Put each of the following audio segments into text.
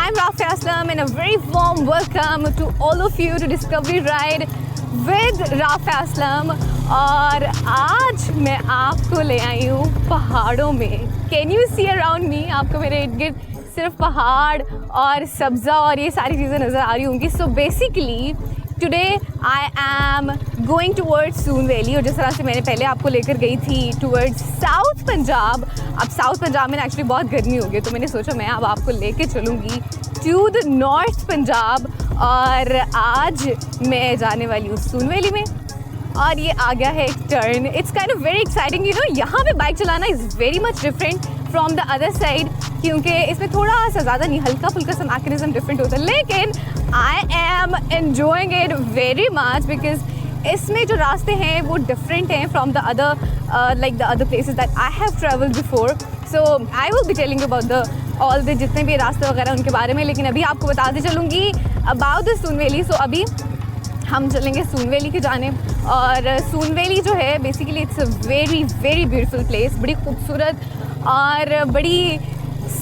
I'm Rafia Aslam and a very warm welcome to all of you to Discovery Ride with Rafia Aslam. और आज मैं आपको ले आई हूँ पहाड़ों में. Can you see around me? आपको मेरे इर्द गिर्द सिर्फ पहाड़ और सब्ज़ा और ये सारी चीज़ें नज़र आ रही होंगी. So basically today I am going towards Soon Valley और जिस तरह से मैंने पहले आपको लेकर गई थी towards साउथ पंजाब. अब साउथ पंजाब में एक्चुअली बहुत गर्मी होगी तो मैंने सोचा मैं अब आपको लेके चलूँगी टू द नॉर्थ पंजाब. और आज मैं जाने वाली हूँ सून वैली में और ये आ गया है एक turn. It's kind of very exciting. You know यहाँ पे बाइक चलाना is very much different from the other side क्योंकि इसमें थोड़ा सा ज़्यादा नहीं हल्का फुल्का सा मैकेनिज्म डिफरेंट होता है. लेकिन I am enjoying it very much because इसमें जो रास्ते हैं वो डिफरेंट हैं from the other like the other places that I have travelled before. So I will be telling about the all the जितने भी रास्ते वगैरह उनके बारे में. लेकिन अभी आपको बताते चलूँगी अबाउट द सून वैली. सो अभी हम चलेंगे सून वैली की जानिब. और सून वैली जो है basically it's a very very beautiful place. बड़ी खूबसूरत और बड़ी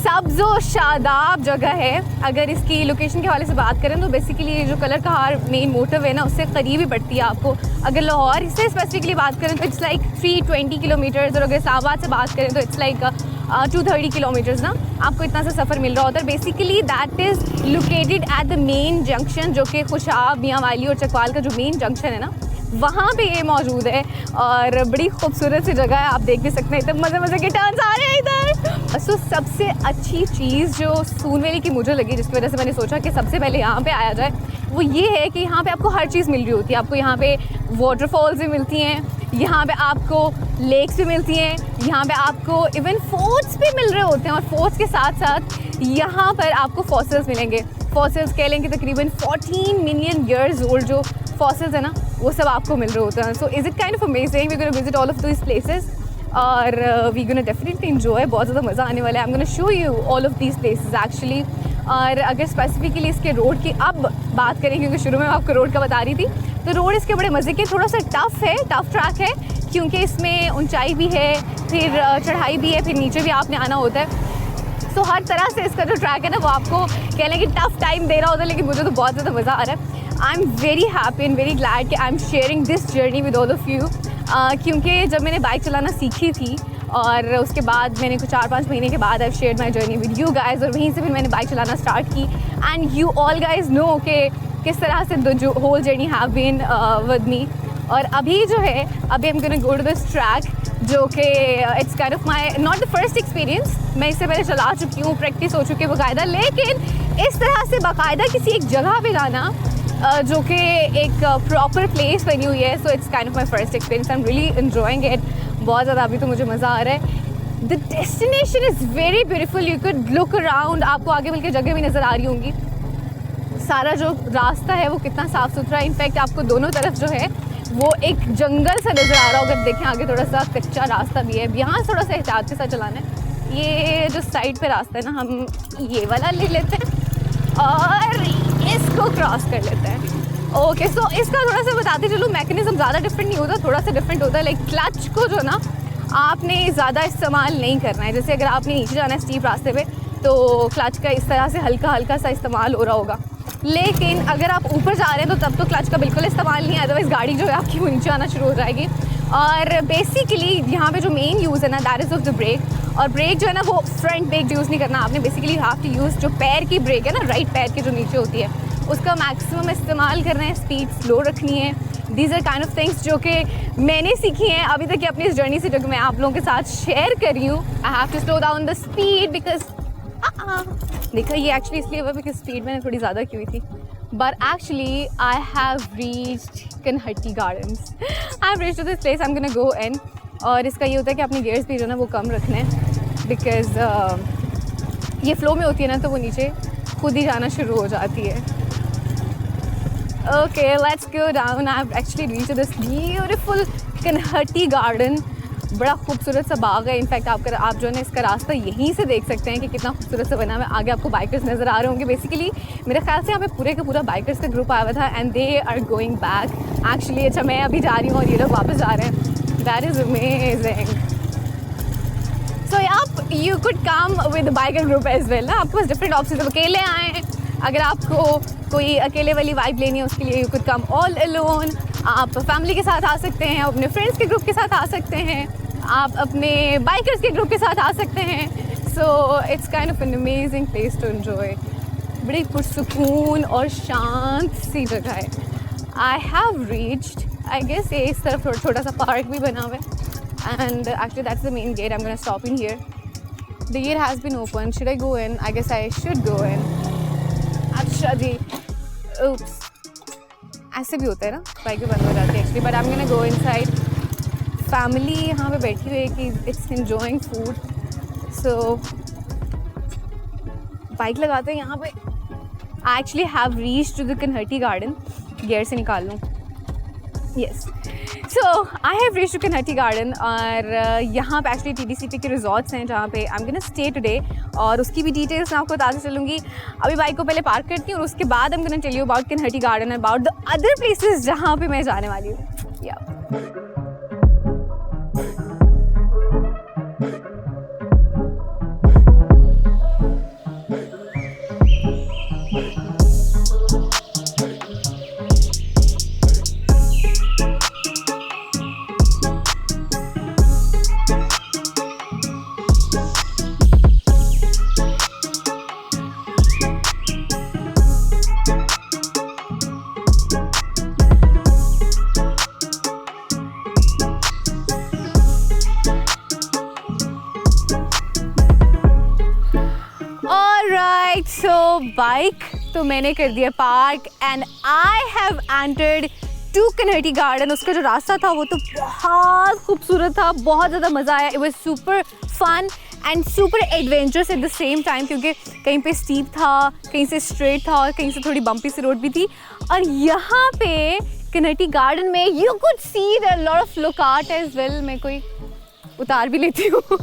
सब्ज़ व शादाब जगह है. अगर इसकी लोकेशन के हवाले से बात करें तो बेसिकली जो कलर कहार मेन मोटिव है ना उससे करीब ही पड़ती है आपको. अगर लाहौर से स्पेसिफिकली बात करें तो इट्स लाइक 320 किलोमीटर्स और अगर इस्लामाबाद से बात करें तो इट्स लाइक 230 किलोमीटर्स ना आपको इतना सा सफ़र मिल रहा होता है. Basically that is located at the main junction जो कि खुशाब, मियाँ वाली और चकवाल का जो मेन जंक्शन है ना वहाँ पे ये मौजूद है. और बड़ी खूबसूरत सी जगह है. आप देख भी सकते हैं एकदम मज़े मज़े के टर्न्स आ रहे हैं इधर. सो सबसे अच्छी चीज़ जो सून वैली की मुझे लगी जिसकी वजह से मैंने सोचा कि सबसे पहले यहाँ पे आया जाए वो ये है कि यहाँ पे आपको हर चीज़ मिल रही होती है. आपको यहाँ पे वाटरफॉल्स भी मिलती हैं, यहाँ पे आपको लेक्स भी मिलती हैं, यहाँ पे आपको इवन फोर्ट्स भी मिल रहे होते हैं. और फोर्ट्स के साथ साथ यहाँ पर आपको फॉसिल्स मिलेंगे. फॉसिल्स कह लें कि तकरीबन 14 मिलियन ईयर्स ओल्ड जो फॉसिल्स है ना वो सब आपको मिल रहे होते हैं. So is it kind of amazing. We gonna visit all of this places और वी गोना डेफिनेटली एंजॉय. बहुत ज़्यादा मज़ा आने वाला है. I am gonna show you all of these places actually. और अगर स्पेसिफिकली इसके रोड की अब बात करें क्योंकि शुरू में मैं आपको रोड का बता रही थी तो रोड इसके बड़े मज़े के. थोड़ा सा टफ़ है, टफ़ ट्रैक है क्योंकि इसमें ऊंचाई भी है, फिर चढ़ाई भी है, फिर नीचे भी आपने आना होता है. तो हर तरह से इसका जो ट्रैक है ना वो आपको कह लें कि टफ़ टाइम दे रहा होता है. लेकिन मुझे तो बहुत ज़्यादा मज़ा आ रहा है. I am very happy and very glad कि I am sharing this journey with all of you. क्योंकि जब मैंने बाइक चलाना सीखी थी और उसके बाद मैंने कुछ 4-5 महीने के बाद I share my journey with you guys और वहीं से फिर मैंने बाइक चलाना स्टार्ट की. And you all guys know कि किस तरह से जो whole journey have been with me. और अभी जो है अभी हम gonna go to this track जो कि it's kind of my not the first experience. मैं इससे पहले चला चुकी हूँ, प्रैक्टिस हो चुकी है बाकायदा. लेकिन इस तरह से बाकायदा किसी एक जगह पे जाना जो कि एक प्रॉपर प्लेस बनी हुई है. So it's kind of my first experience. I am really enjoying it. बहुत ज़्यादा अभी तो मुझे मज़ा आ रहा है. The destination is very beautiful. You could look around. आपको आगे मिलकर जगह भी नज़र आ रही होंगी. सारा जो रास्ता है वो कितना साफ़ सुथरा है. इनफैक्ट आपको दोनों तरफ जो है वो एक जंगल सा नज़र आ रहा होगा. देखें आगे थोड़ा सा कच्चा रास्ता भी है. यहाँ थोड़ा सा एहतियात के साथ चलाना है. ये जो साइड पे रास्ता है ना हम ये वाला ले लेते हैं और इसको क्रॉस कर लेते हैं. ओके सो इसका थोड़ा सा बताते चलो. मैकेनिज्म ज़्यादा डिफरेंट नहीं होता, थोड़ा सा डिफरेंट होता है. लाइक क्लच को जो ना आपने ज़्यादा इस्तेमाल नहीं करना है. जैसे अगर आपने नीचे जाना है स्टीप रास्ते पे तो क्लच का इस तरह से हल्का हल्का सा इस्तेमाल हो रहा होगा. लेकिन अगर आप ऊपर जा रहे हैं तो तब तो क्लच का बिल्कुल इस्तेमाल नहीं है. अदरवाइज़ गाड़ी जो है आपकी वो नीचे आना शुरू हो जाएगी. और बेसिकली यहाँ पे जो मेन यूज़ है ना that is of the brake. और ब्रेक जो है ना वो फ्रंट ब्रेक यूज़ नहीं करना आपने. बेसिकली हैव टू यूज़ जो पैर की ब्रेक है ना राइट पैर के जो नीचे होती है उसका मैक्सिमम इस्तेमाल करना है. स्पीड स्लो रखनी है. These are kind of things जो कि मैंने सीखी हैं अभी तक की अपनी इस जर्नी से जो कि मैं आप लोगों के साथ शेयर कर रही हूँ. I have to slow down the speed because देखा ये एक्चुअली इसलिए हुआ बिकॉज स्पीड मैंने थोड़ी ज़्यादा की हुई थी. But actually I have reached Kanhatti gardens. I have reached to this place. I am gonna go in. और इसका ये होता है कि अपने गियर्स भी जो ना वो कम रखने हैं बिकॉज ये फ्लो में होती है ना तो वो नीचे खुद ही जाना शुरू हो जाती है. Okay let's go down. I have actually reached this beautiful Kanhatti garden. बड़ा खूबसूरत सा बाग है. इनफैक्ट आप जो है ना इसका रास्ता यहीं से देख सकते हैं कि कितना खूबसूरत सा बना हुआ है. आगे आपको बाइकर्स नज़र आ रहे होंगे. बेसिकली मेरे ख्याल से यहाँ पे पूरे का पूरा बाइकर्स का ग्रुप आया हुआ था and they are going back actually. अच्छा मैं अभी जा रही हूँ और ये लोग वापस जा रहे हैं. That is amazing. सो आप आप you could come with biker group as well ना, आपके पास डिफरेंट ऑप्शन, अकेले आए हैं, अगर आपको कोई अकेले वाली वाइब लेनी है उसके लिए you could come all alone, आप फैमिली के साथ आ सकते हैं, अपने फ्रेंड्स के ग्रुप के साथ आ सकते हैं, आप अपने बाइकर्स के ग्रुप के साथ आ सकते हैं. So it's kind of an amazing place to enjoy. बड़ी पुरसुकून और शांत सी जगह है. I have reached, I guess ये इस तरफ थोड़ा छोटा सा पार्क भी बना हुआ है, and actually that's the main gate. I am gonna stop in here. The gate has been open. Should I go in? I guess I should go in. अच्छा जी, oops. ऐसे भी होता है ना, बाइकें बंद हो जाती है actually, but I am gonna go inside. Family यहाँ पे बैठी हुई है कि it's enjoying food. So bike लगाते हैं यहाँ पे. I actually have reached to the Kanhatti garden. Gear से निकाल लूँ. Yes, so I have reached to Kanhatti garden, और यहाँ पे एक्चुअली TDCP के रिजॉर्ट्स हैं जहाँ पे आई एम गोना स्टे टुडे, और उसकी भी डिटेल्स मैं आपको बताते चलूँगी. अभी बाइक को पहले पार्क करती हूँ और उसके बाद I am gonna tell you about Kanhatti garden, about the other places जहाँ पे मैं जाने वाली हूँ. या ऑलराइट, सो बाइक तो मैंने कर दिया park, and I have entered to Kanhatti garden. उसका जो रास्ता था वो तो बहुत खूबसूरत था, बहुत ज़्यादा मज़ा आया. It was super fun and super adventurous at the same time, क्योंकि कहीं पे स्टीप था, कहीं से स्ट्रेट था, और कहीं से थोड़ी बम्पी सी रोड भी थी. और यहाँ पे कन्हटी गार्डन में you could see there lot of lookout as well. मैं कोई उतार भी लेती हूँ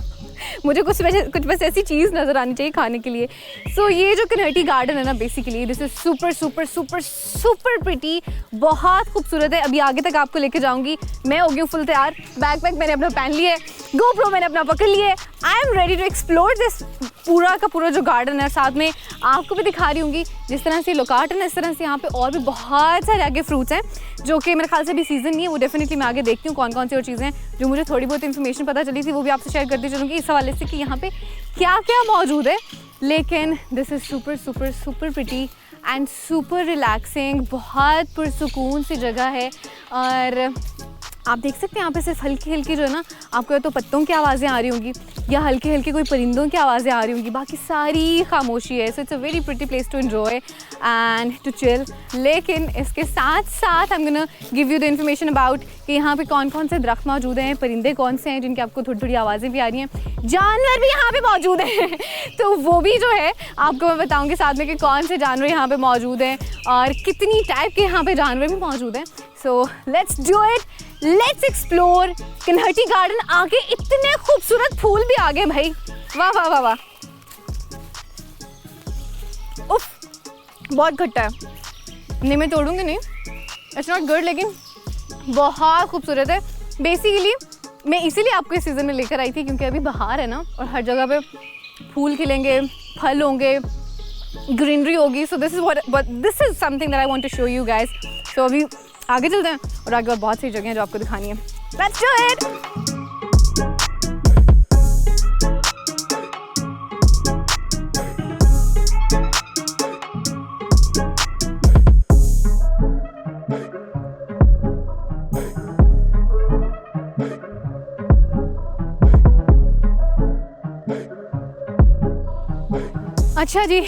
मुझे कुछ बस ऐसी चीज़ नज़र आनी चाहिए खाने के लिए. सो ये जो कन्हटी गार्डन है ना, basically this is super super super super pretty, बहुत खूबसूरत है. अभी आगे तक आपको लेके जाऊंगी. मैं हो गई हूँ फुल तैयार. बैकपैक मैंने अपना पहन लिया है, GoPro मैंने अपना पकड़ लिया है. I am ready to explore this पूरा का पूरा जो गार्डन है. साथ में आपको भी दिखा रही हूँगी जिस तरह से लोकार्ट है ना, इस तरह से यहाँ पे और भी बहुत सारे आगे फ्रूट्स हैं जो कि मेरे ख्याल से अभी सीज़न नहीं है. वो डेफिनेटली मैं आगे देखती हूँ कौन कौन सी और चीज़ें हैं जो मुझे थोड़ी बहुत इन्फॉर्मेशन पता चली थी, वो भी आपसे शेयर करती चलूँगी इस हवाले से कि यहाँ पे क्या क्या मौजूद है. लेकिन this is super super super pretty and super relaxing. बहुत पुरसुकून सी जगह है, और आप देख सकते हैं यहाँ पे सिर्फ हल्की हल्की जो है ना, आपको या तो पत्तों की आवाज़ें आ रही होंगी या हल्के हल्के कोई परिंदों की आवाज़ें आ रही होंगी, बाकी सारी खामोशी है. So it's a very pretty place to enjoy and to chill. लेकिन इसके साथ साथ I am gonna give you the information about कि यहाँ पे कौन कौन से दरख्त मौजूद हैं, परिंदे कौन से हैं जिनकी आपको थोड़ी थोड़ी आवाज़ें भी आ रही हैं, जानवर भी यहाँ पे मौजूद हैं तो वो भी जो है आपको मैं बताऊँगी साथ में कि कौन से जानवर यहाँ पर मौजूद हैं और कितनी टाइप के यहाँ पर जानवर भी मौजूद हैं. So let's do it, let's explore Kanhatti garden. आगे इतने खूबसूरत फूल भी आ गए भाई, वाह वाह वाह वाह. उफ, बहुत खट्टा है. नहीं मैं तोड़ूंगी नहीं, इट्स नॉट गुड, लेकिन बहुत खूबसूरत है. बेसिकली मैं इसीलिए आपको इस सीज़न में लेकर आई थी क्योंकि अभी बहार है ना, और हर जगह पे फूल खिलेंगे, फल होंगे, ग्रीनरी होगी. So this is something that I want to show you guys. So अभी आगे चलते हैं और आगे और बहुत सी जगह हैं जो आपको दिखानी है. Let's do it. अच्छा जी,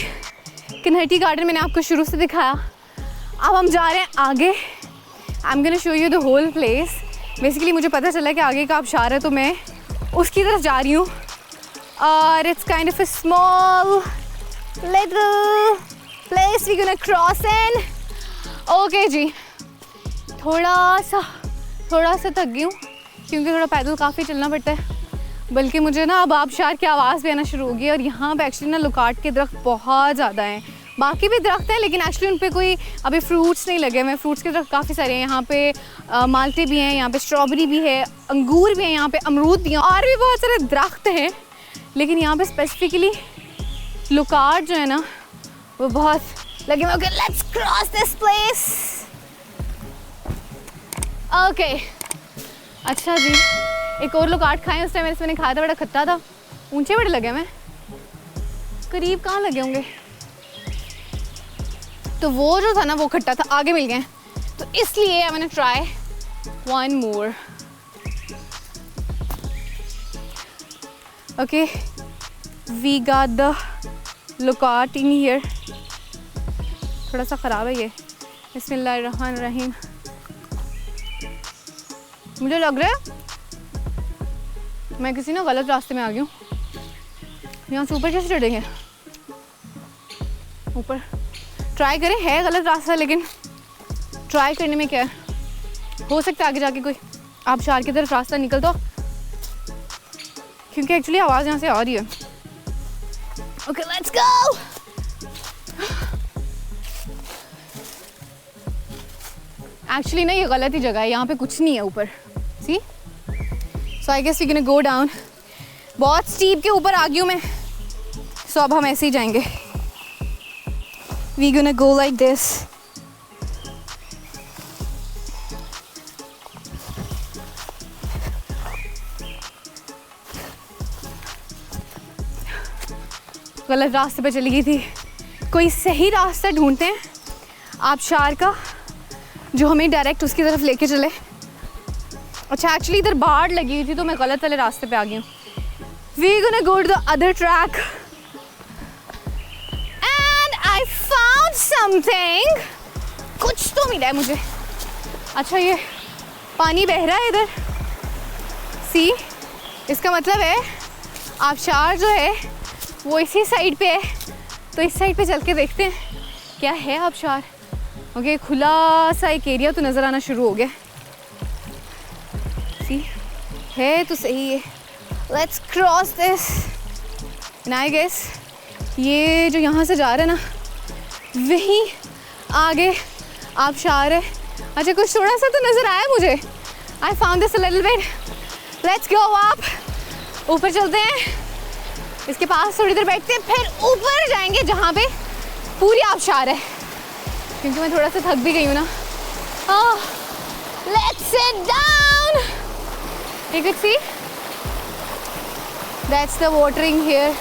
कन्हटी गार्डन मैंने आपको शुरू से दिखाया. अब हम जा रहे हैं आगे. I am gonna show you the whole place. Basically मुझे पता चला कि आगे का आबशार है तो मैं उसकी तरफ जा रही हूँ, और it's kind of a small little place we gonna cross in. Okay जी, थोड़ा सा थक गई हूँ क्योंकि थोड़ा पैदल काफ़ी चलना पड़ता है. बल्कि मुझे ना अब आबशार की आवाज़ भी आना शुरू होगी, और यहाँ पे एक्चुअली ना लोकार्ट के दरख्त बहुत ज़्यादा हैं. बाकी भी दरख्त हैं लेकिन एक्चुअली उन पर कोई अभी फ्रूट्स नहीं लगे हुए. फ्रूट्स के दरख्त काफ़ी सारे हैं यहाँ पे. माल्टे भी हैं यहाँ पे, स्ट्रॉबेरी भी है, अंगूर भी हैं यहाँ पे, अमरूद भी हैं, और भी बहुत सारे दरख्त हैं लेकिन यहाँ पे स्पेसिफिकली लुकार्ड जो है ना वो बहुत लगे। Okay let's cross this place. Okay अच्छा जी, एक और लुकार्ड खाए। उस टाइम मैंने खाया था, बड़ा खट्टा था। ऊंचे बड़े लगे मैं, करीब कहाँ लगे होंगे। तो वो जो था ना वो खट्टा था, आगे मिल गए। तो इसलिए I want to try one more. Okay we got the lookout in here. थोड़ा सा ख़राब है ये। बिस्मिल्लाहिर्रहमानिर्रहीम। मुझे लग रहा है मैं किसी ना गलत रास्ते में आ गई हूँ। यहाँ से ऊपर कैसे चढ़ेंगे? ऊपर ट्राई करें, है गलत रास्ता लेकिन ट्राई करने में क्या है, हो सकता है आगे जाके कोई आबशार की तरफ रास्ता निकल तो, क्योंकि एक्चुअली आवाज़ यहाँ से आ रही है। Okay let's go. एक्चुअली ना ये गलत ही जगह है, यहाँ पे कुछ नहीं है ऊपर। See so I guess we can go down. बहुत स्टीप के ऊपर आ गई हूँ मैं, सो अब हम ऐसे ही जाएंगे। We gonna go like this. गलत रास्ते पे चली गई थी। कोई सही रास्ता ढूंढते हैं आबशार का जो हमें डायरेक्ट उसकी तरफ लेके चले। अच्छा एक्चुअली इधर बाढ़ लगी हुई थी तो मैं गलत वाले रास्ते पे आ गई हूँ। We gonna go to the other track and I found something. कुछ तो मिला है मुझे। अच्छा ये पानी बह रहा है इधर, सी इसका मतलब है आबशार जो है वो इसी साइड पे है। तो इस साइड पे चल के देखते हैं क्या है आबशार। ओके खुला सा एक एरिया तो नज़र आना शुरू हो गया। सी है तो सही है। Let's cross this and I guess ये जो यहाँ से जा रहा है ना वहीं आगे आबशार है। अच्छा कुछ थोड़ा सा तो नज़र आया मुझे। I found this a little bit. Let's go आप ऊपर चलते हैं, इसके पास थोड़ी देर बैठते हैं, फिर ऊपर जाएंगे जहाँ पे पूरी आबशार है, क्योंकि मैं थोड़ा सा थक भी गई हूँ ना। Let's sit down. You can see that's the watering here.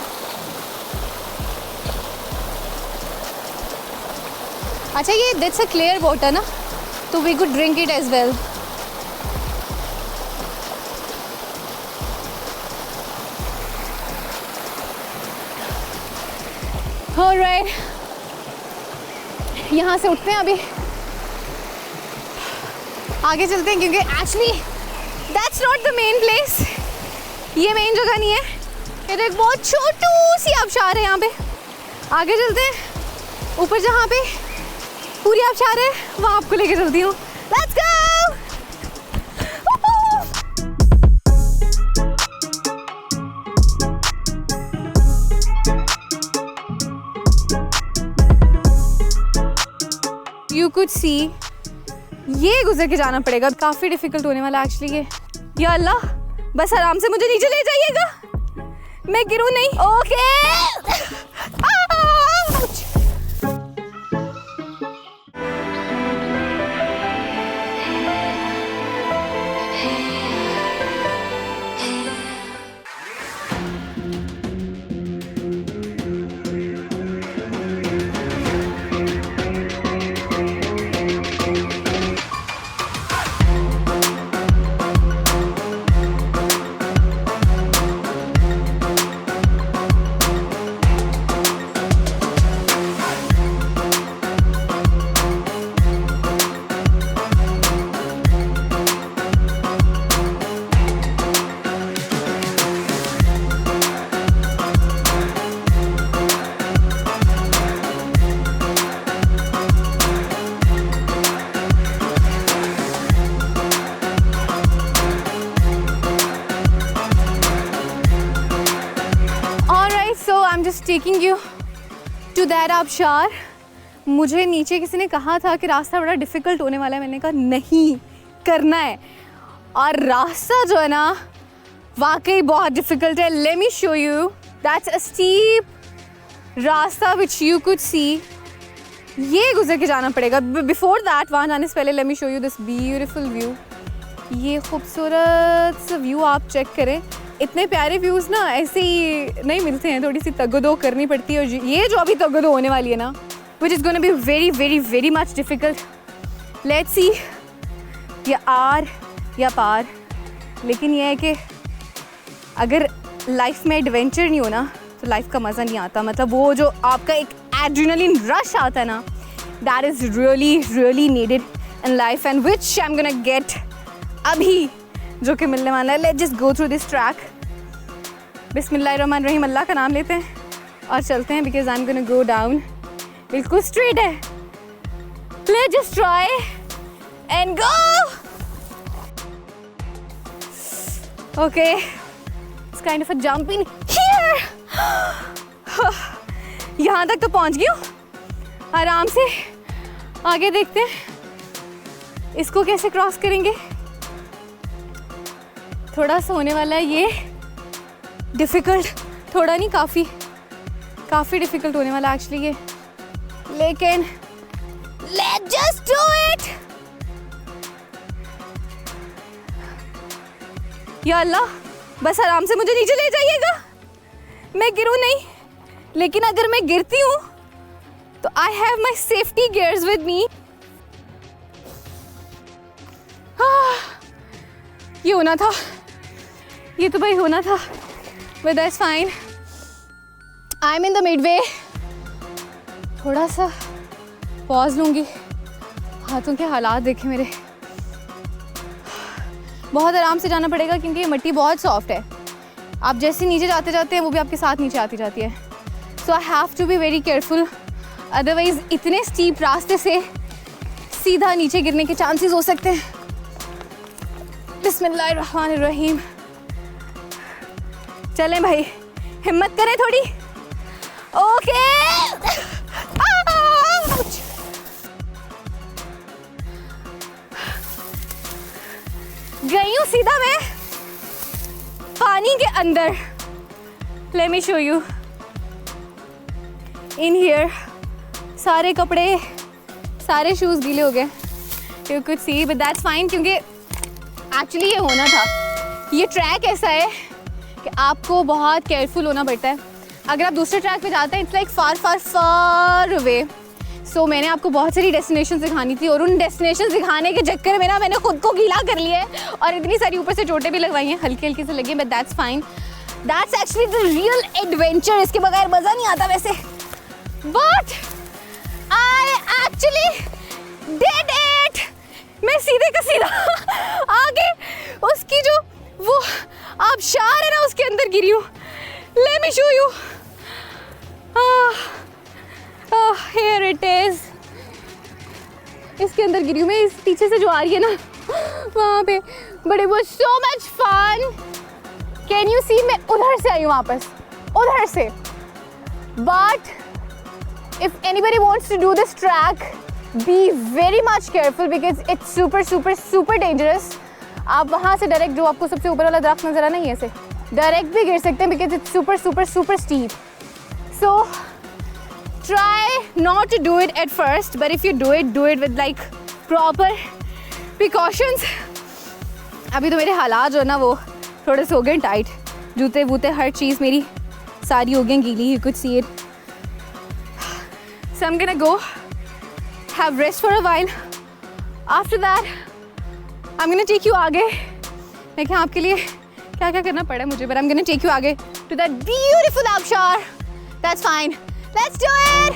अच्छा ये दैट्स अ क्लियर वाटर ना, तो we could drink it as well. Alright यहाँ से उठते हैं, अभी आगे चलते हैं, क्योंकि actually that's not the main place. ये मेन जगह नहीं है, ये तो एक बहुत छोटू सी आबशार है। यहाँ पे आगे चलते हैं, ऊपर जहाँ पे पूरी आबशार है वहाँ आपको लेके चलती हूँ। Let's go. You could see ये गुजर के जाना पड़ेगा, काफ़ी डिफिकल्ट होने वाला एक्चुअली ये। या अल्लाह बस आराम से मुझे नीचे ले जाइएगा, मैं गिरूं नहीं। Okay taking you to that आबशार। मुझे नीचे किसी ने कहा था कि रास्ता बड़ा डिफ़िकल्ट होने वाला है, मैंने कहा नहीं करना है, और रास्ता जो है ना वाकई बहुत डिफ़िकल्ट है। Let me show you. That's a steep रास्ता विच यू कुड सी. ये गुजर के जाना पड़ेगा. बिफोर दैट, वहाँ जाने से पहले late me show you this beautiful view. ये खूबसूरत सा व्यू आप चेक करें. इतने प्यारे व्यूज़ ना ऐसे ही नहीं मिलते हैं, थोड़ी सी तगदो करनी पड़ती है. और ये जो अभी तगदो होने वाली है ना, which is gonna be very very very much difficult. Let's see या आर या पार. लेकिन ये है कि अगर लाइफ में एडवेंचर नहीं हो ना तो लाइफ का मज़ा नहीं आता. मतलब वो जो आपका एक एड्रेनलिन रश आता है ना, that is really really needed in life and which I am gonna get अभी जो कि मिलने वाला है. Let's just go through this track. बिस्मिल्लाहिर्रहमानिर्रहीम, अल्लाह का नाम लेते हैं और चलते हैं. Because I am gonna go down. बिल्कुल स्ट्रेट है. Let's just try and go. Okay, it's kind of a jump in here. यहाँ तक तो पहुँच गई हूँ. आराम से आगे देखते हैं इसको कैसे क्रॉस करेंगे. थोड़ा सा होने वाला है ये डिफ़िकल्ट. थोड़ा नहीं, काफ़ी डिफ़िकल्ट होने वाला एक्चुअली ये. लेकिन लेट्स जस्ट डू इट. या अल्लाह, बस आराम से मुझे नीचे ले जाइएगा. मैं गिरूँ नहीं, लेकिन अगर मैं गिरती हूँ तो I have my safety gears with me. ये होना था, ये तो भाई होना था. But that's fine. I am in the Midway. थोड़ा सा पॉज लूँगी. हाथों के हालात देखें मेरे. बहुत आराम से जाना पड़ेगा क्योंकि ये मिट्टी बहुत सॉफ्ट है. आप जैसे नीचे जाते जाते हैं वो भी आपके साथ नीचे आती जाती है. So I have to be very careful. Otherwise इतने स्टीप रास्ते से सीधा नीचे गिरने के चांसेस हो सकते हैं. बिस्मिल्लाहिर्रहमानिर्रहीम. चलें भाई, हिम्मत करें थोड़ी. ओके. गई हूँ सीधा मैं पानी के अंदर. Late me show you. In here सारे कपड़े, सारे शूज़ गीले हो गए. You could C, but that's fine क्योंकि एक्चुअली ये होना था. ये ट्रैक ऐसा है कि आपको बहुत केयरफुल होना पड़ता है. अगर आप दूसरे ट्रैक पे जाते हैं, it's like far far far away. So मैंने आपको बहुत सारी डेस्टिनेशन दिखानी थी और उन डेस्टिनेशन दिखाने के चक्कर में ना मैंने खुद को गीला कर लिया है और इतनी सारी ऊपर से चोटें भी लगवाई हैं, हल्की हल्की से लगी. But that's fine. That's actually the real adventure. इसके बगैर मज़ा नहीं आता वैसे. But I actually did it. मैं सीधे का सीधा आगे उसकी जो वो आबशार है ना उसके अंदर गिरी हूँ. Late me show you. Here it is. इसके अंदर गिरी हूँ मैं. इस पीछे से जो आ रही है ना वहाँ पे. But it was so much fun. Can you see, मैं उधर से आई हूँ वापस, उधर से. But if anybody wants to do this track, be very much careful because it's super super super dangerous. आप वहाँ से डायरेक्ट जो आपको सबसे ऊपर वाला दरख्त नजर आना है ऐसे डायरेक्ट भी गिर सकते हैं because it's super super super steep. So try not to do it at first, but if you do it with like proper precautions. अभी तो मेरे हालात जो है ना वो थोड़े से हो गए टाइट. जूते वूते हर चीज़ मेरी सारी हो गई गीली. You could see it. So I'm gonna go have rest for a while. After that, I'm gonna take you आगे. देखिए आपके लिए क्या क्या करना पड़ा मुझे, but I'm gonna take you आगे to that beautiful आबशार. That's fine. Let's do it.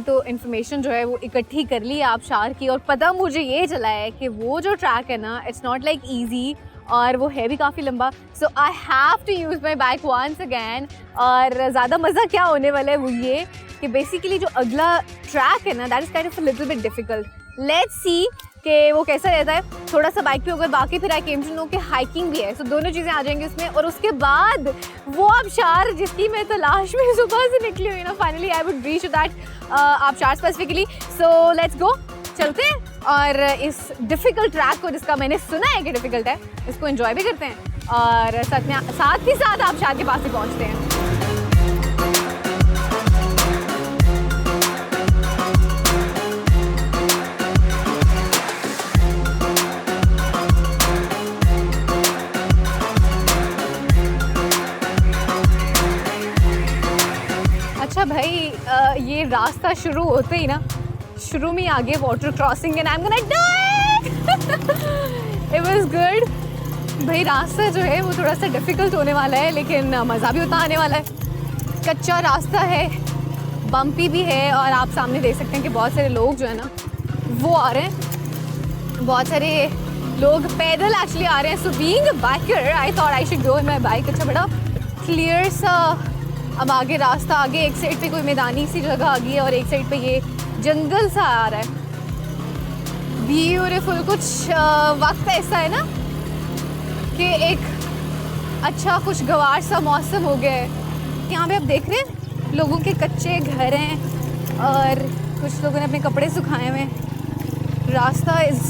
तो इन्फॉर्मेशन जो है वो इकट्ठी कर ली आबशार की और पता मुझे ये चला है कि वो जो ट्रैक है ना, इट्स नॉट लाइक ईजी और वो है भी काफ़ी लंबा, so I have to use my bike once again. और ज़्यादा मज़ा क्या होने वाला है वो ये कि बेसिकली जो अगला ट्रैक है ना, that is kind of a little bit difficult. Let's see कि वो कैसा रहता है। थोड़ा सा बाइक पे होकर बाकी फिर आई केम टू नो कि हाइकिंग भी है, सो दोनों चीज़ें आ जाएंगी उसमें। और उसके बाद वो आबशार जिसकी मैं तलाश में सुबह से निकली हुई ना, finally I would reach that आबशार स्पेसिफिकली। सो लेट्स गो, चलते हैं और इस डिफ़िकल्ट ट्रैक को, जिसका मैंने सुना है कि डिफ़िकल्ट है, इसको एंजॉय भी करते हैं और साथ ही साथ आबशार के पास ही पहुँचते हैं। अच्छा भाई, ये रास्ता शुरू होते ही ना, शुरू में आगे water crossing and I am gonna do it. It was good भाई। रास्ता जो है वो थोड़ा सा डिफ़िकल्ट होने वाला है, लेकिन मज़ा भी उतना आने वाला है। कच्चा रास्ता है, बम्पी भी है, और आप सामने देख सकते हैं कि बहुत सारे लोग जो है ना वो आ रहे हैं। बहुत सारे लोग पैदल एक्चुअली आ रहे हैं। So being a biker I thought I should go in my bike. अच्छा बड़ा क्लियर सा अब आगे रास्ता, आगे एक साइड पे कोई मैदानी सी जगह आ गई है और एक साइड पे ये जंगल सा आ रहा है। ब्यूटीफुल। कुछ वक्त ऐसा है ना कि एक अच्छा खुशगवार सा मौसम हो गया है। यहाँ पे आप देख रहे हैं लोगों के कच्चे घर हैं और कुछ लोगों ने अपने कपड़े सुखाए हुए हैं। रास्ता इज़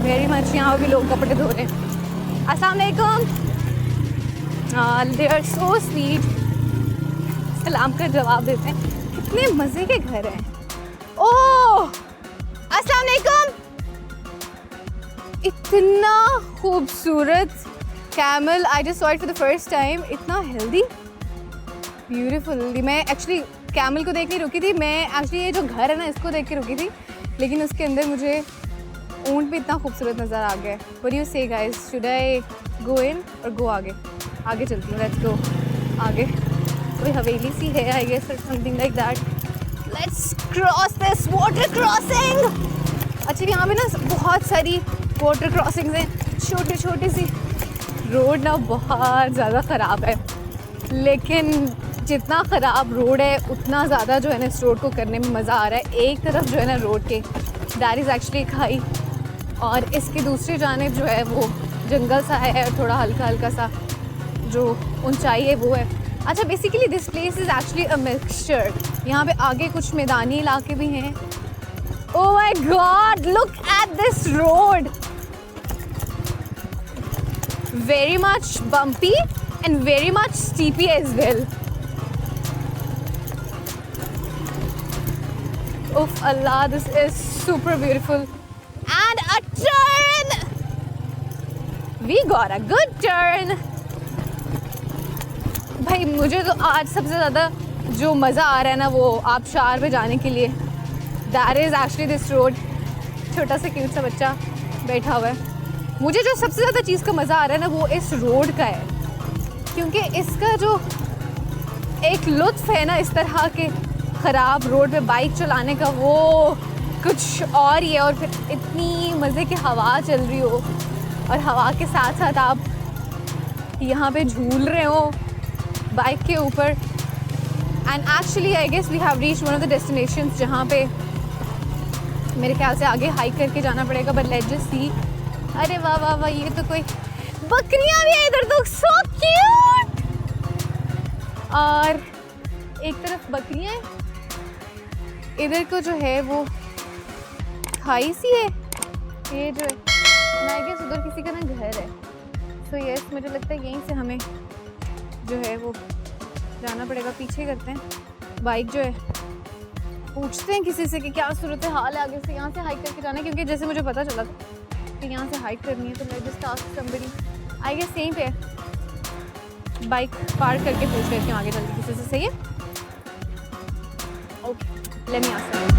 वेरी मच, यहाँ भी लोग कपड़े धो रहे हैं। अस्सलाम वालेकुम, दे आर सो स्वीट। सलाम का जवाब देते हैं। कितने मज़े के घर हैं। ओह अस्सलाम वालेकुम। इतना खूबसूरत camel, I just saw it for the first time. इतना हेल्दी, ब्यूटीफुल। मैं एक्चुअली कैमल को देख नहीं रुकी थी, मैं एक्चुअली ये जो घर है ना इसको देख के रुकी थी, लेकिन उसके अंदर मुझे ऊंट भी इतना खूबसूरत नज़र आ गया। व्हाट डू यू से guys, should I go in और गो आगे? आगे चलती हूँ, लेट्स गो आगे। कोई हवेली सी है आई गेस और something like that. Let's cross this water crossing. अच्छा यहाँ पे ना बहुत सारी वाटर क्रॉसिंग्स हैं, छोटी छोटी सी। रोड ना बहुत ज़्यादा ख़राब है, लेकिन जितना ख़राब रोड है उतना ज़्यादा जो है ना इस रोड को करने में मज़ा आ रहा है। एक तरफ जो है ना रोड के दैट इज़ एक्चुअली खाई, और इसके दूसरी जानिब जो है वो जंगल सा है और थोड़ा हल्का हल्का सा जो ऊंचाई है वो है। अच्छा basically this place is actually a mixture. यहाँ पे आगे कुछ मैदानी इलाके भी हैं। Oh my God, look at this road, very much bumpy and very much steepy as well. Oof Allah, this is super beautiful. And a turn! We got a good turn. भाई मुझे तो आज सबसे ज़्यादा जो मज़ा आ रहा है ना वो आबशार पे जाने के लिए। That is actually this road. छोटा सा क्यूट सा बच्चा बैठा हुआ है। मुझे जो सबसे ज़्यादा चीज़ का मज़ा आ रहा है ना वो इस रोड का है, क्योंकि इसका जो एक लुत्फ़ है ना इस तरह के ख़राब रोड पे बाइक चलाने का, वो कुछ और ही है। और फिर इतनी मज़े की हवा चल रही हो और हवा के साथ साथ आप यहाँ पे झूल रहे हो बाइक के ऊपर। And actually I guess we have reached one of the destinations जहाँ पे मेरे ख्याल से आगे हाइक करके जाना पड़ेगा, बट लेट्स जस्ट सी। अरे वाह वाह वाह, ये तो कोई बकरियां भी है इधर तो, सो क्यूट। और एक तरफ बकरियां हैं, इधर को जो है वो खाई सी है। ये जो है ना आई गेस उधर किसी का ना घर है। सो यस, मुझे लगता है यहीं से हमें जो है वो जाना पड़ेगा। पीछे करते हैं बाइक जो है, पूछते हैं किसी से कि क्या सूरत हाल है आगे से। यहाँ से हाइक करके जाना है, क्योंकि जैसे मुझे पता चला था कि यहाँ से हाइक करनी है, तो मैं just ask somebody. I guess यहीं पे बाइक पार्क करके पूछ लेती हूँ आगे चल के किसी से। सही है, okay, let me ask.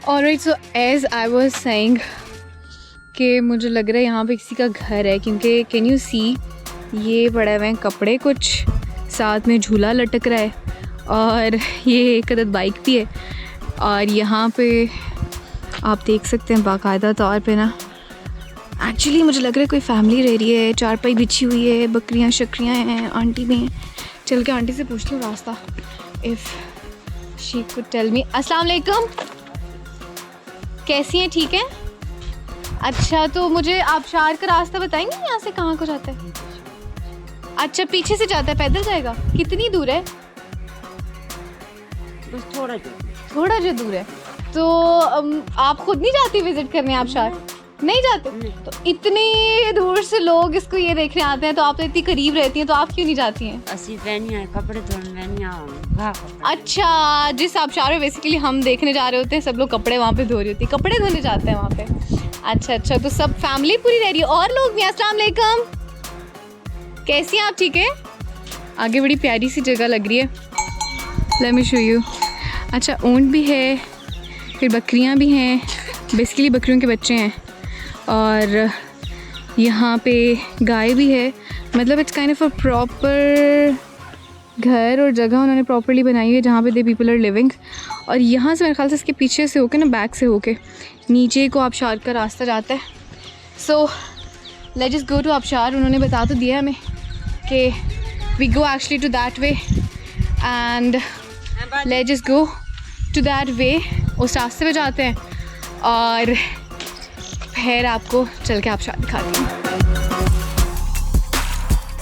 Alright, so as I was saying कि मुझे लग रहा है यहाँ पे किसी का घर है, क्योंकि कैन यू सी ये पड़े हुए हैं कपड़े, कुछ साथ में झूला लटक रहा है और ये एक अदद बाइक भी है। और यहाँ पे आप देख सकते हैं बाकायदा तौर पे ना, एक्चुअली मुझे लग रहा है कोई फैमिली रह रही है, चारपाई बिछी हुई है, बकरियाँ शक्रियाँ हैं, आंटी भी हैं। चल के आंटी से पूछ लूँ रास्ता, if she could tell me. अस्सलाम वालेकुम, कैसी हैं? ठीक है। अच्छा, तो मुझे आबशार का रास्ता बताएंगे यहाँ से कहाँ को जाता है? अच्छा, पीछे से जाता है, पैदल जाएगा? कितनी दूर है? बस थोड़ा जो दूर है। तो आप खुद नहीं जाती विजिट करने आबशार? नहीं जाते? तो इतनी दूर से लोग इसको ये देखने आते हैं, तो आप तो इतनी करीब रहती हैं, तो आप क्यों नहीं जाती हैं? असी पहनिया कपड़े धोने। अच्छा, जिस आबशार में बेसिकली हम देखने जा रहे होते हैं, सब लोग कपड़े वहाँ पे धो रही होती है, कपड़े धोने जाते हैं वहाँ पे। अच्छा, तो सब फैमिली पूरी रह रही है और लोग भी? अस्सलाम वालेकुम, कैसी हैं आप? ठीक है। आगे बड़ी प्यारी सी जगह लग रही है, लेट मी शो यू। अच्छा, ऊँट भी है, फिर बकरियाँ भी हैं, बेसिकली बकरियों के बच्चे हैं, और यहाँ पे गाय भी है। मतलब it's kind of a proper घर और जगह उन्होंने प्रॉपरली बनाई हुई है जहाँ पे दे पीपल आर लिविंग। और यहाँ से मेरे ख्याल से इसके पीछे से होके ना, बैक से होके नीचे को आबशार का रास्ता जाता है। So let's just go to आबशार। उन्होंने बता तो दिया हमें कि we go actually to that way and let's just go to that way. उस रास्ते पे जाते हैं और फिर आपको चल के आबशार दिखाती हूँ।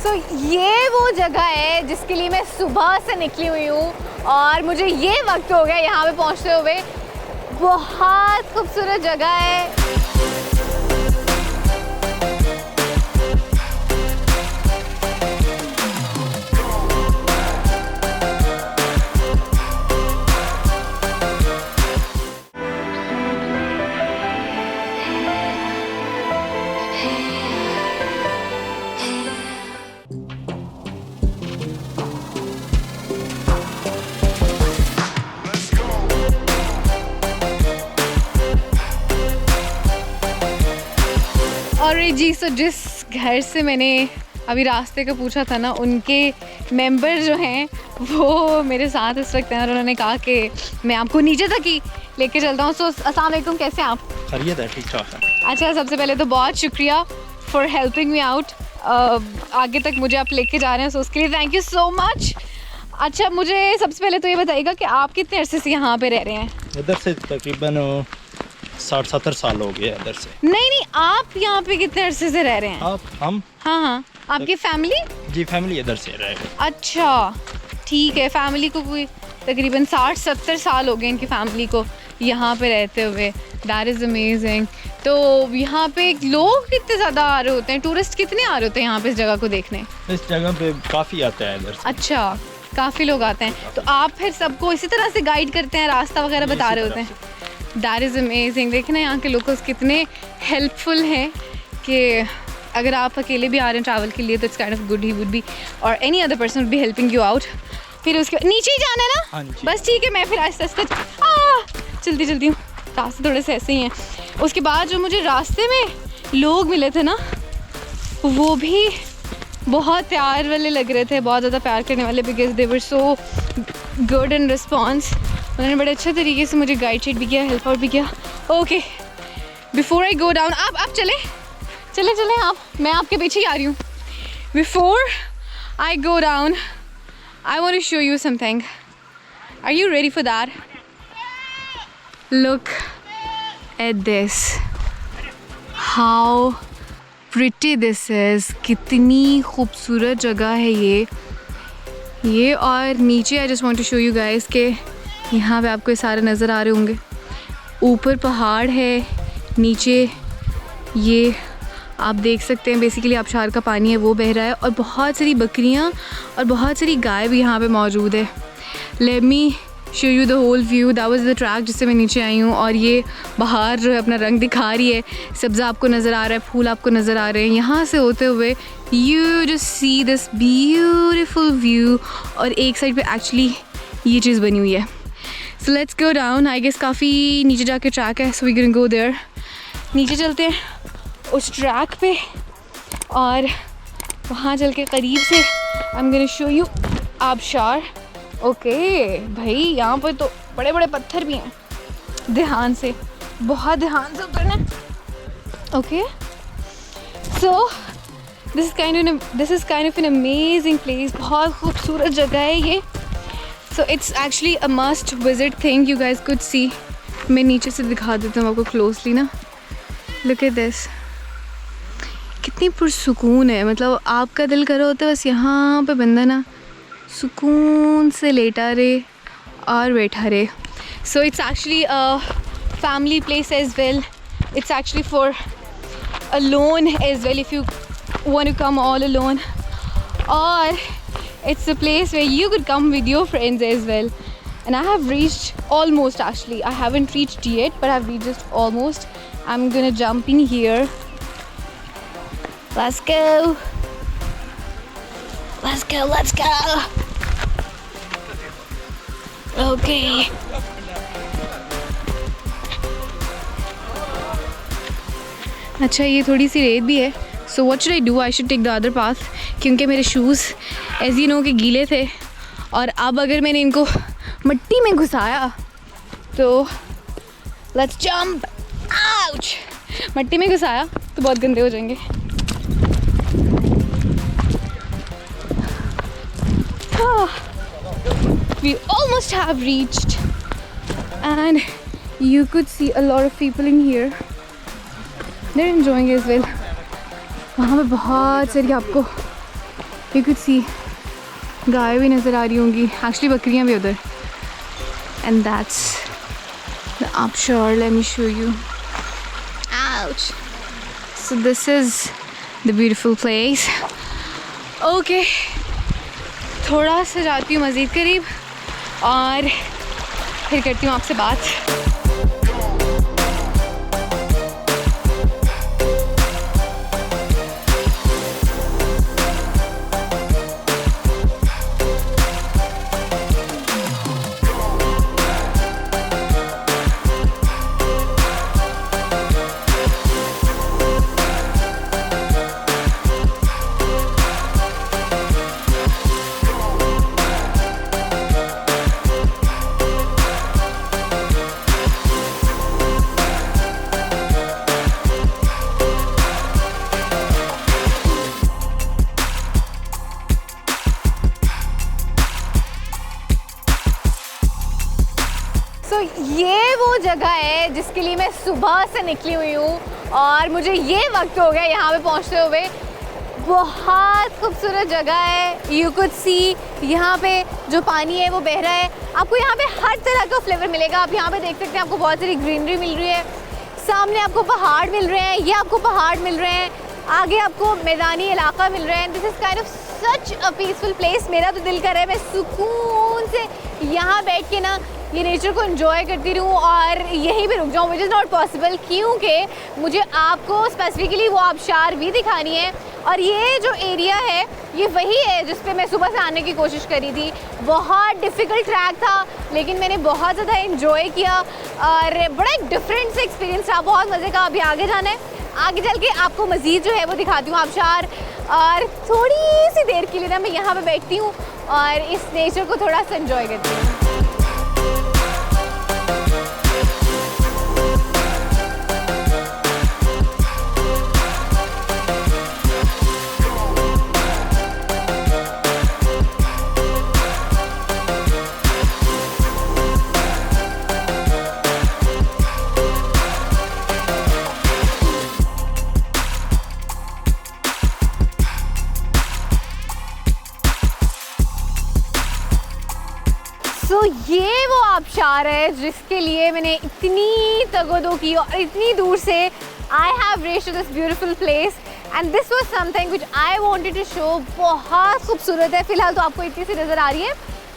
सो ये वो जगह है जिसके लिए मैं सुबह से निकली हुई हूँ और मुझे ये वक्त हो गया यहाँ पे पहुँचते हुए। बहुत खूबसूरत जगह है। और जी, सो जिस घर से मैंने अभी रास्ते का पूछा था ना, उनके मेंबर जो हैं वो मेरे साथ इस वक्त हैं और उन्होंने कहा कि मैं आपको नीचे तक ही लेके चलता हूँ। सो अस्सलाम वालेकुम, कैसे हैं आप? खैरियत है, ठीक ठाक है। अच्छा, सबसे पहले तो बहुत शुक्रिया फॉर हेल्पिंग मी आउट। आगे तक मुझे आप लेके जा रहे हैं, सो उसके लिए थैंक यू सो मच। अच्छा, मुझे सबसे पहले तो ये बताइएगा कि आप कितने अरसे से यहाँ पे रह रहे हैं? इधर से तकरीबन 60-70 साल हो गए इधर से। नहीं, आप यहाँ पे कितने अरसे से रह रहे हैं? हम हाँ, आपकी फैमिली? जी, फैमिली इधर से रह रहे। अच्छा, ठीक है। फैमिली को कोई तकरीबन 60-70 साल हो गए इनकी फैमिली को यहाँ पे रहते हुए। That is amazing. तो यहाँ पे लोग कितने ज़्यादा आ रहे होते हैं? टूरिस्ट कितने आ रहे होते हैं यहाँ पे इस जगह को देखने? इस जगह पे काफ़ी आते हैं इधर से। अच्छा, काफ़ी लोग आते हैं। तो आप फिर सबको इसी तरह से गाइड करते हैं, रास्ता वगैरह बता रहे होते हैं? That is amazing. देखना यहाँ के लोकल्स कितने हेल्पफुल हैं कि अगर आप अकेले भी आ रहे हैं ट्रैवल के लिए तो it's kind of good he would be, और any other person would be helping you out. फिर उसके नीचे ही जाना है ना? हाँ जी। बस ठीक है, मैं फिर आहिस्ता आहिस्ता चलती हूँ। रास्ते थोड़े से ऐसे ही हैं। उसके बाद जो मुझे रास्ते में लोग मिले थे ना, वो भी बहुत प्यार वाले लग रहे थे, बहुत ज़्यादा प्यार करने वाले, because they were so good in response. उन्होंने बड़े अच्छे तरीके से मुझे गाइड शीट भी किया, हेल्प आउट भी किया। Okay, before I go down, आप चलें आप, मैं आपके पीछे ही आ रही हूँ। Before I go down I want to show you something. Are you ready for that? Look at this, how pretty this is. कितनी खूबसूरत जगह है ये। और नीचे I just want to show you guys के यहाँ पे आपको ये सारे नज़र आ रहे होंगे। ऊपर पहाड़ है, नीचे ये आप देख सकते हैं बेसिकली आबशार का पानी है वो बह रहा है, और बहुत सारी बकरियाँ और बहुत सारी गाय भी यहाँ पे मौजूद है। Let me show you the whole view. That was the track जिससे मैं नीचे आई हूँ, और ये बाहर जो है अपना रंग दिखा रही है। सब्ज़ा आपको नज़र आ रहा है, फूल आपको नज़र आ रहे हैं। यहाँ से होते हुए you just see this beautiful view, और एक साइड पे एक्चुअली ये चीज़ बनी हुई है। So let's go down. I guess काफ़ी नीचे जाके ट्रैक है, so we can go there. नीचे चलते हैं उस ट्रैक पे और वहाँ चल के करीब से I am gonna show you आबशार. ओके भाई, यहाँ पर तो बड़े बड़े पत्थर भी हैं. ध्यान से, बहुत ध्यान से उतरना. Okay, so this is kind of an amazing place. बहुत खूबसूरत जगह है ये. सो it's actually a must visit thing. You guys could see. मैं नीचे से दिखा देता हूँ आपको क्लोजली ना. Look at this. कितनी पुरसुकून है. मतलब आपका दिल कर रहा होता है बस यहाँ पे बंदा ना सुकून से लेटा रहे और बैठा रहे. So it's actually a family place as well. It's actually for alone as well if you want to come all alone, or it's a place where you could come with your friends as well. And I have reached almost, actually I haven't reached yet, but I've reached just almost. I'm gonna jump in here. Let's go, let's go, let's go. Okay, अच्छा ये थोड़ी सी रेत भी है. So what should I do? I should take the other path, क्योंकि मेरे shoes as you know के गीले थे. और अब अगर मैंने इनको मिट्टी में घुसाया तो लेट्स जंप. आउच. मिट्टी में घुसाया तो बहुत गंदे हो जाएंगे. We almost have reached and you could see a lot of people in here. They're enjoying as well. वहाँ पे बहुत सारी आपको you could see गाय भी नज़र आ रही होंगी. एक्चुअली बकरियाँ भी उधर. And that's the Abshar. Let me show you. Ouch. So this is the beautiful place. Okay. थोड़ा सा जाती हूँ मज़ीद करीब और फिर करती हूँ आपसे बात. तो ये वो जगह है जिसके लिए मैं सुबह से निकली हुई हूँ और मुझे ये वक्त हो गया यहाँ पे पहुँचते हुए. बहुत खूबसूरत जगह है. यू कुड सी यहाँ पे जो पानी है वो बह रहा है. आपको यहाँ पे हर तरह का फ्लेवर मिलेगा. आप यहाँ पे देख सकते हैं, आपको बहुत सारी ग्रीनरी मिल रही है. सामने आपको पहाड़ मिल रहे हैं, ये आपको पहाड़ मिल रहे हैं, आगे आपको मैदानी इलाका मिल रहा है. This is kind of such a peaceful place. मेरा तो दिल कर रहा है मैं सुकून से यहाँ बैठ के ना ये नेचर को एंजॉय करती रहूँ और यहीं पे रुक जाऊँ, विच इज़ नॉट पॉसिबल, क्योंकि मुझे आपको स्पेसिफिकली वो आबशार भी दिखानी है. और ये जो एरिया है ये वही है जिस पे मैं सुबह से आने की कोशिश करी थी. बहुत डिफ़िकल्ट ट्रैक था लेकिन मैंने बहुत ज़्यादा एंजॉय किया और बड़ा एक डिफरेंट सा एक्सपीरियंस था. बहुत मज़े का. अभी आगे जाना है, आगे चल के आपको मज़ीद जो है वो दिखाती हूँ आबशार. और थोड़ी सी देर के लिए ना मैं यहाँ पे बैठती हूँ और इस नेचर को थोड़ा सा एंजॉय करती हूँ. तो ये वो आबशार है जिसके लिए मैंने इतनी तगदो की और इतनी दूर से I have reached this beautiful place and this was something which I wanted to show. बहुत खूबसूरत है. फिलहाल तो आपको इतनी सी नज़र आ रही है,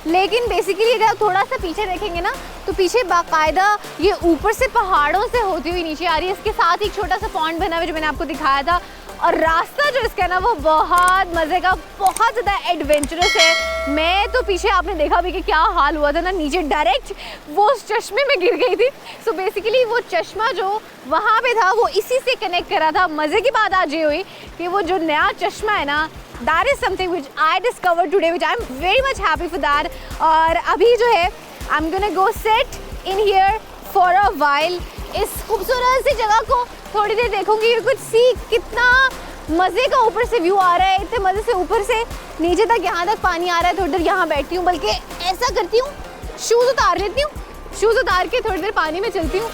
लेकिन बेसिकली अगर आप थोड़ा सा पीछे देखेंगे ना तो पीछे बाकायदा ये ऊपर से पहाड़ों से होती हुई नीचे आ रही है. इसके साथ ही एक छोटा सा पॉन्ड बना हुआ है जो मैंने आपको दिखाया था और रास्ता जो इसका है ना वो बहुत मज़े का, बहुत ज़्यादा एडवेंचरस है। मैं तो पीछे आपने देखा भी कि क्या हाल हुआ था ना, नीचे डायरेक्ट वो उस चश्मे में गिर गई थी। सो बेसिकली वो चश्मा जो वहाँ पे था वो इसी से कनेक्ट करा था। मज़े की बात आज ये हुई कि वो जो नया चश्मा है ना, that is something which I discover today, which I am very much happy for that. और अभी जो है I am gonna go sit in here for a while. इस खूबसूरत सी जगह को थोड़ी देर देखूंगी, कुछ सी कितना मज़े का ऊपर से व्यू आ रहा है, इतने मज़े से ऊपर से नीचे तक, यहाँ तक पानी आ रहा है। थोड़ी देर यहाँ बैठती हूँ, बल्कि ऐसा करती हूँ शूज़ उतार लेती हूँ, शूज़ उतार के थोड़ी देर पानी में चलती हूँ।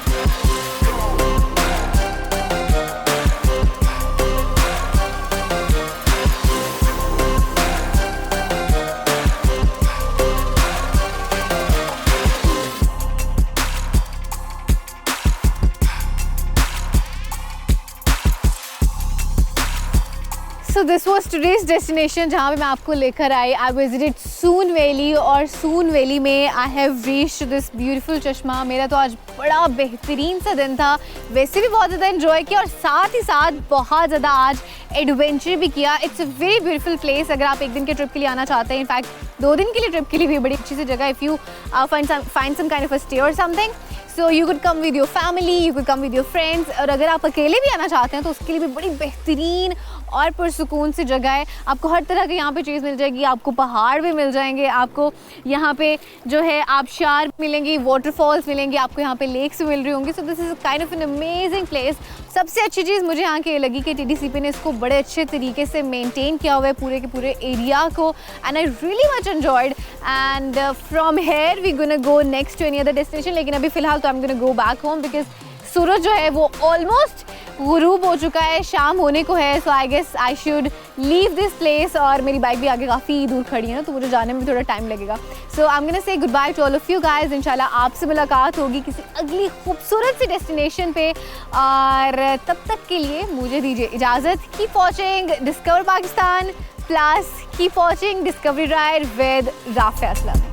So this was today's destination जहाँ पे मैं आपको लेकर आई। I visited सून वैली और सून वैली में I have reached this beautiful चश्मा। मेरा तो आज बड़ा बेहतरीन सा दिन था, वैसे भी बहुत ज़्यादा एंजॉय किया और साथ ही साथ बहुत ज़्यादा आज एडवेंचर भी किया। It's a very beautiful place. अगर आप एक दिन के ट्रिप के लिए आना चाहते हैं, इनफैक्ट 2 दिन के लिए ट्रिप के लिए भी बड़ी अच्छी सी जगह, if you find some kind of a stay or something, so you could come with your family, you could come with your friends। और अगर आप अकेले भी आना चाहते हैं तो उसके लिए भी बड़ी बेहतरीन और पुरसुकून सी जगह है। आपको हर तरह की यहाँ पे चीज़ मिल जाएगी, आपको पहाड़ भी मिल जाएंगे, आपको यहाँ पे जो है आबशार मिलेंगी, वाटरफॉल्स मिलेंगे, आपको यहाँ पे लेक्स भी मिल रही होंगी। सो this is kind of an amazing place. सबसे अच्छी चीज़ मुझे यहाँ की ये लगी कि TDCP ने इसको बड़े अच्छे तरीके से मेंटेन किया हुआ है पूरे के पूरे एरिया को, and I really much enjoyed. And from here we gonna go next to any other destination, लेकिन अभी फ़िलहाल तो I am gonna go back home because सूरज जो है वो ऑलमोस्ट गुरूब हो चुका है, शाम होने को है। So I guess I should leave this place. और मेरी बाइक भी आगे काफ़ी दूर खड़ी है ना, तो मुझे जाने में थोड़ा टाइम लगेगा। So I am gonna say goodbye to all of you guys. इंशाल्लाह आपसे मुलाकात होगी किसी अगली खूबसूरत सी डेस्टिनेशन पे, और तब तक के लिए मुझे दीजिए इजाज़त। Keep watching discover Pakistan plus keep watching discovery ride with Rafia Aslam.